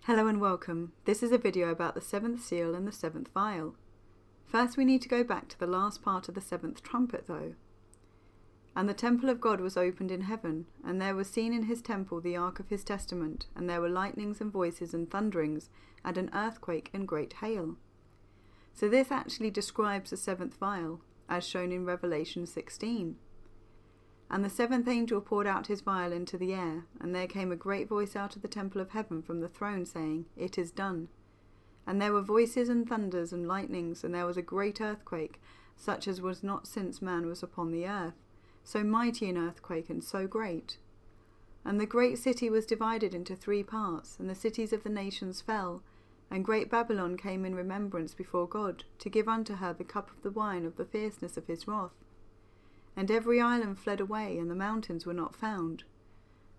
Hello and welcome. This is a video about the 7th seal and the 7th vial. First we need to go back to the last part of the 7th trumpet though. And the temple of God was opened in heaven, and there was seen in his temple the ark of his testament, and there were lightnings and voices and thunderings, and an earthquake and great hail. So this actually describes the 7th vial, as shown in Revelation 16. And the seventh angel poured out his vial into the air, and there came a great voice out of the temple of heaven from the throne, saying, It is done. And there were voices and thunders and lightnings, and there was a great earthquake, such as was not since man was upon the earth, so mighty an earthquake and so great. And the great city was divided into 3 parts, and the cities of the nations fell, and great Babylon came in remembrance before God, to give unto her the cup of the wine of the fierceness of his wrath. And every island fled away, and the mountains were not found.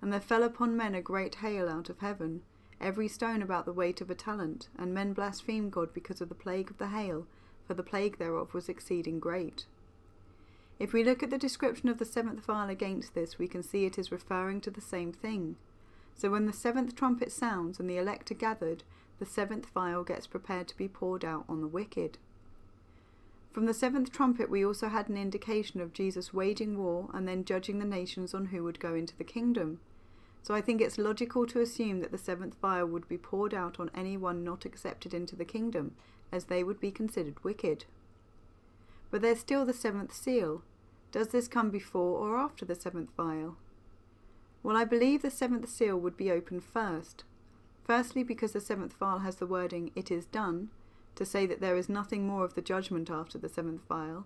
And there fell upon men a great hail out of heaven, every stone about the weight of a talent, and men blasphemed God because of the plague of the hail, for the plague thereof was exceeding great. If we look at the description of the 7th vial against this, we can see it is referring to the same thing. So when the 7th trumpet sounds and the elect are gathered, the 7th vial gets prepared to be poured out on the wicked. From the 7th trumpet we also had an indication of Jesus waging war and then judging the nations on who would go into the kingdom. So I think it's logical to assume that the 7th vial would be poured out on anyone not accepted into the kingdom, as they would be considered wicked. But there's still the 7th seal. Does this come before or after the 7th vial? Well, I believe the 7th seal would be opened first. Firstly, because the 7th vial has the wording, It is done, to say that there is nothing more of the judgment after the 7th vial.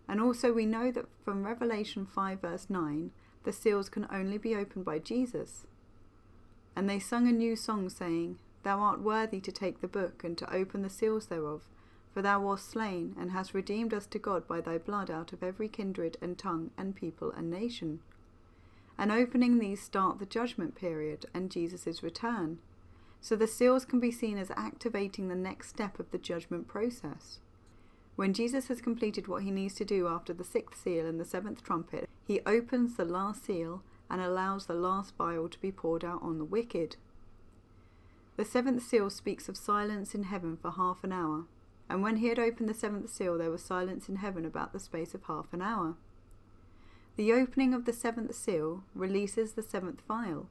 And also we know that from Revelation 5 verse 9, the seals can only be opened by Jesus. And they sung a new song, saying, Thou art worthy to take the book, and to open the seals thereof, for thou wast slain, and hast redeemed us to God by thy blood out of every kindred and tongue and people and nation. And opening these start the judgment period and Jesus' return. So the seals can be seen as activating the next step of the judgment process. When Jesus has completed what he needs to do after the 6th seal and the 7th trumpet, he opens the last seal and allows the last vial to be poured out on the wicked. The 7th seal speaks of silence in heaven for half an hour, and when he had opened the 7th seal there was silence in heaven about the space of half an hour. The opening of the 7th seal releases the 7th vial.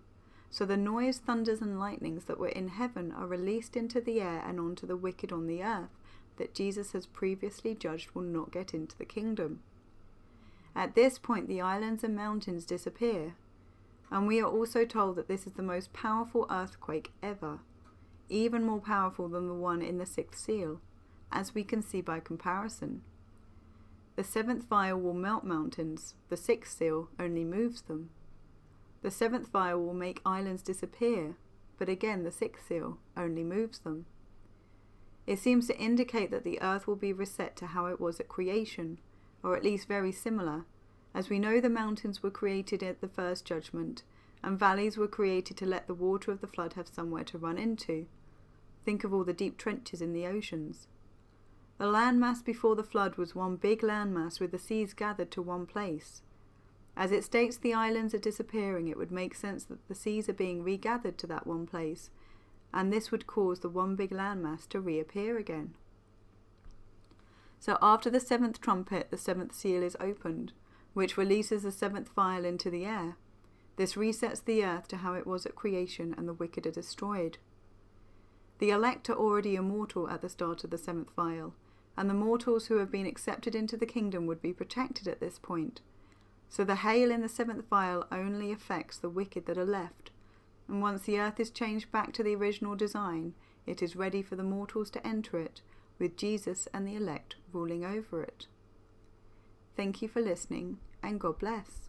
So the noise, thunders and lightnings that were in heaven are released into the air and onto the wicked on the earth that Jesus has previously judged will not get into the kingdom. At this point the islands and mountains disappear, and we are also told that this is the most powerful earthquake ever, even more powerful than the one in the 6th seal, as we can see by comparison. The 7th vial will melt mountains, the 6th seal only moves them. The 7th vial will make islands disappear, but again the 6th seal only moves them. It seems to indicate that the earth will be reset to how it was at creation, or at least very similar, as we know the mountains were created at the first judgment, and valleys were created to let the water of the flood have somewhere to run into. Think of all the deep trenches in the oceans. The landmass before the flood was one big landmass with the seas gathered to one place. As it states the islands are disappearing, it would make sense that the seas are being regathered to that one place, and this would cause the one big landmass to reappear again. So after the 7th trumpet, the 7th seal is opened, which releases the 7th vial into the air. This resets the earth to how it was at creation, and the wicked are destroyed. The elect are already immortal at the start of the 7th vial, and the mortals who have been accepted into the kingdom would be protected at this point. So the hail in the 7th vial only affects the wicked that are left, and once the earth is changed back to the original design, it is ready for the mortals to enter it, with Jesus and the elect ruling over it. Thank you for listening, and God bless.